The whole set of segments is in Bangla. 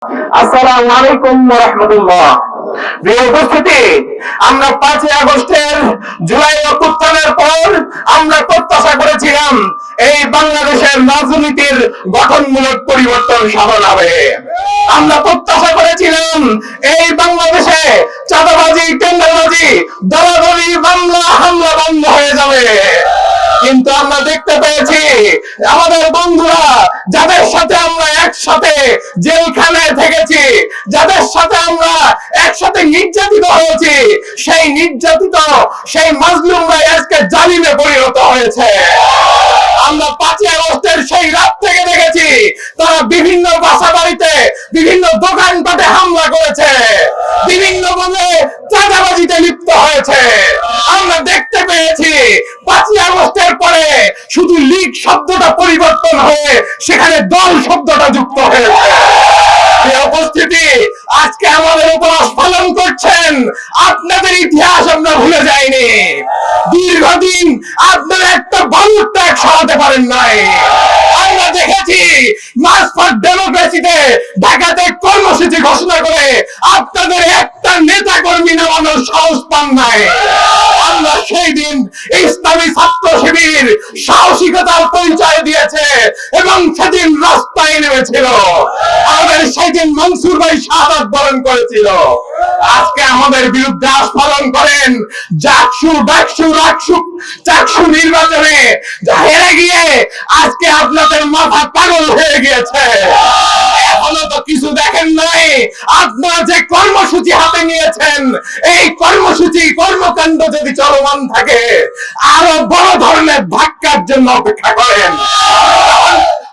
আসসালামু আলাইকুম ওয়া রাহমাতুল্লাহ। প্রিয় উপস্থিতি, আমরা 5 আগস্টের জুলাই অভ্যুত্থানের পর আমরা প্রত্যাশা করেছিলাম এই বাংলাদেশের রাজনীতির গঠনমূলক পরিবর্তন সাধন হবে। আমরা প্রত্যাশা করেছিলাম এই বাংলাদেশে চাঁদাবাজি, টেন্ডারবাজি, দলাদলি, মামলা হামলা বন্ধ হয়ে যাবে। কিন্তু আমরা দেখতে পেয়েছি আমাদের বন্ধুরা, যাদের সাথে আমরা একসাথে জেলখানায় থেকেছি, যাদের সাথে আমরা একসাথে নির্যাতিত হয়েছি, সেই নির্যাতিত সেই মাজলুমরা আজকে জালিমে পরিণত হয়েছে। আমরা 5 আগস্টের সেই রাত থেকে দেখেছি তারা বিভিন্ন বাসা বাড়িতে, বিভিন্ন দোকানপাটে হামলা করেছে, বিভিন্ন ভাবে চাঁদাবাজিতে লিপ্ত হয়েছে। আমরা দেখতে পেয়েছি 5 আগস্টের পরে শুধু লীগ শব্দটা পরিবর্তন হয়ে সেখানে দল শব্দটা যুক্ত হয়েছে। উপস্থিতি, আজকে আমাদের উপবাস পালন করছেন, আপনাদের ইতিহাস আমরা ভুলে যাইনি। দীর্ঘদিন আপনারা একটা বালুর ট্যাগ সরাতে পারেন নাই। আমরা দেখেছি মার্চ ফর ডেমোক্রেসিতে ঢাকাতে কর্মসূচি ঘোষণা করে আপনাদের একটা নেতা কর্মী নামানোর সাহস পান নাই। আমরা সেই দিন ইসলামী ছাত্র শিবির সাহসিকতার পরিচয় দিয়েছে এবং সেদিন রাস্তায় নেমেছিল। আমাদের সেই দিন মনসুর ভাই শাহাদাত বরণ করেছিল। আজকে আমাদের বিরুদ্ধে আস্ফালন করেন জাকসু, ডাকসু, রাকসু, চাকসু নির্বাচনে হেরে গিয়ে আজকে আপনাদের মাথা পাগল হয়ে গিয়েছে। এখনো তো কিছু দেখেন নাই। আপনারা যে কর্মসূচি হাতে নিয়েছেন, এই কর্মসূচি কর্মকাণ্ড যদি চলমান থাকে, আরো বড় ধরনের ধাক্কার জন্য অপেক্ষা করেন।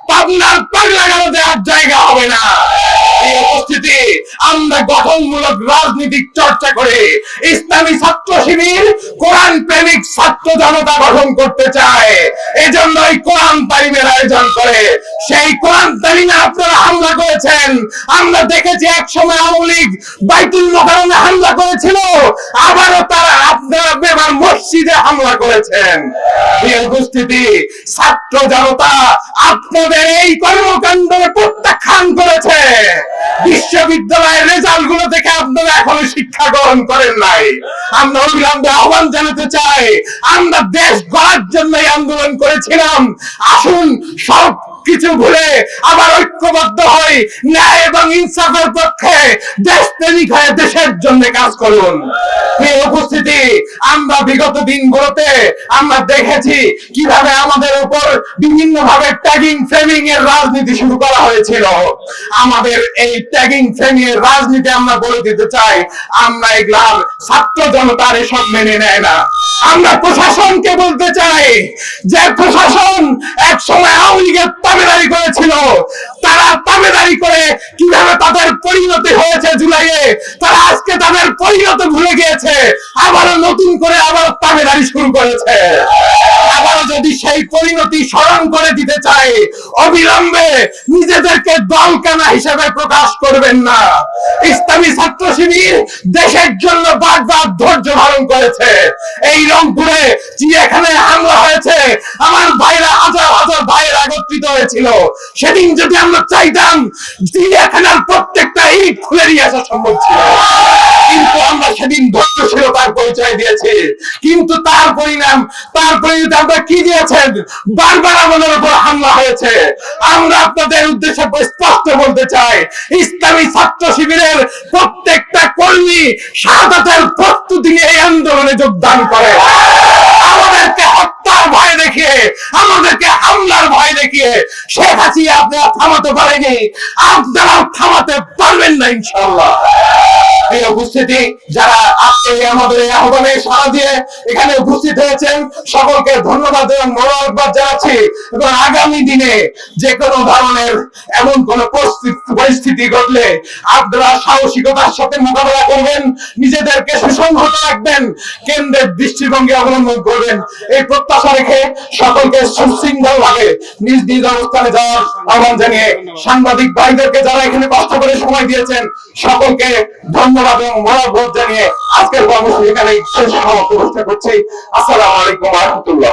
পাবনার পাগলাগারো দেওয়ার জায়গা হবে না। এই উপস্থিতি, আমরা গঠনমূলক রাজনীতিক চর্চা করে ইসলামী ছাত্র শিবির কোরআন প্রেমিক ছাত্র জনতা গঠন করতে চায়। এজন্যই কোরআন তালিমের আয়োজন করে। সেই কোরআন তালিমে আপনারা হামলা করেছেন। আমরা দেখেছি এক সময় আওয়ামী লীগ বাইতুল মোকাররমে হামলা করেছিল, আবারও তারা আপনারা এবার মসজিদে হামলা করেছেন। এই উপস্থিতি, ছাত্র জনতা আপনাদের এই কর্মকাণ্ডে প্রত্যাখ্যান করেছে। বিশ্ববিদ্যালয়ের রেজাল্ট গুলো দেখে আপনারা এখনো শিক্ষা গ্রহণ করেন নাই। আমরা অবিলম্বে আহ্বান জানাতে চাই, আমরা দেশ গড়ার জন্য আন্দোলন করেছিলাম। আসুন সব কিছু ভুলে আবার ঐক্যবদ্ধ হই, ন্যায় এবং ইনসাফের পক্ষে দেশপ্রেমিক হয়ে দেশের জন্য কাজ করুন। এই উপস্থিতি, আমরা বিগত দিনগুলোতে আমরা দেখেছি কিভাবে আমাদের উপর বিভিন্ন ভাবে ট্যাগিং ফ্রেমিং এর রাজনীতি শুরু করা হয়েছিল। আমাদের এই ট্যাগিং ফ্রেমিং এর রাজনীতি আমরা বলে দিতে চাই, আমরা এগুলার ছাত্র জনতার এসব মেনে নেয় না। আমরা প্রশাসনকে বলতে চাই যে প্রশাসন এক সময় আওয়ামী লীগের তাবেদারি করেছিল, তারা তাবেদারি করে কিভাবে তাদের পরিণতি হয়েছে জুলাইয়ে, তারা আজকে তাদের পরিণতি ভুলে গিয়েছে, আবারও নতুন করে আবার তাবেদারি শুরু করেছে। আবারও যদি সেই পরিণতি স্মরণ করে দিতে চাই, অবিলম্বে নিজেদেরকে দলকানা হিসেবে প্রকাশ করবেন না। ইসলামী ছাত্র শিবির দেশের জন্য বারবার ধৈর্য ধারণ করেছে। এই রংপুরে চিড়িয়াখানায় হামলা হয়েছে, আমার ভাইরা হাজার হাজার ভাইয়েরা একত্রিত হয়েছিল। সেদিন যদি আমরা চাইতাম চিড়িয়াখানার প্রত্যেকটা ইট খুলে নিয়ে আসা সম্ভব ছিল, কিন্তু আমরা সেদিন ধৈর্যশীলতার পরিচয় দিয়েছি। কিন্তু তার পরিণাম, তার পরিণতি আমরা কি দিয়েছেন? বারবার আমাদের উপর হামলা হয়েছে। আমরা আপনাদের উদ্দেশ্যে স্পষ্ট বলতে চাই, ইসলামী ছাত্র শিবিরের প্রত্যেকটা কর্মী শাহাদাতের প্রস্তুতি নিয়ে এই আন্দোলনে যোগদান করে। আমাদেরকে হত্যার ভয় দেখিয়ে, আমাদেরকে হামলার ভয় দেখিয়ে শেখ হাসিনা আপনারা থামাতে পারেনি, আপনারা থামাতে পারবেন না ইনশাআল্লাহ। এই উপস্থিতি, যারা আজকে আমাদের এই আহ্বানে সাড়া দিয়ে এখানে উপস্থিত হয়েছেন, সকলকে ধন্যবাদ এবং মোবারকবাদ জানাচ্ছি। এবং আগামী দিনে যে কোনো ধরনের এমন কোন পরিস্থিতি ঘটলে আপনারা সাহসিকতার সাথে মোকাবেলা করবেন, নিজেদেরকে সুসংহত রাখবেন, কেন্দ্রের দৃষ্টিভঙ্গি অবলম্বন করবেন। এই প্রত্যাশা রেখে সকলকে সুশৃঙ্খল ভাবে নিজ নিজ অবস্থানে যাওয়ার আহ্বান জানিয়ে সাংবাদিক ভাইদেরকে যারা এখানে কষ্ট করে সময় দিয়েছেন, সকলকে ধন্যবাদ এবং মোবারকবাদ জানিয়ে আজকের কর্মসূচি এখানে শেষ সমাপ্ত করছি। আসসালামু আলাইকুম ওয়া রাহমাতুল্লাহ।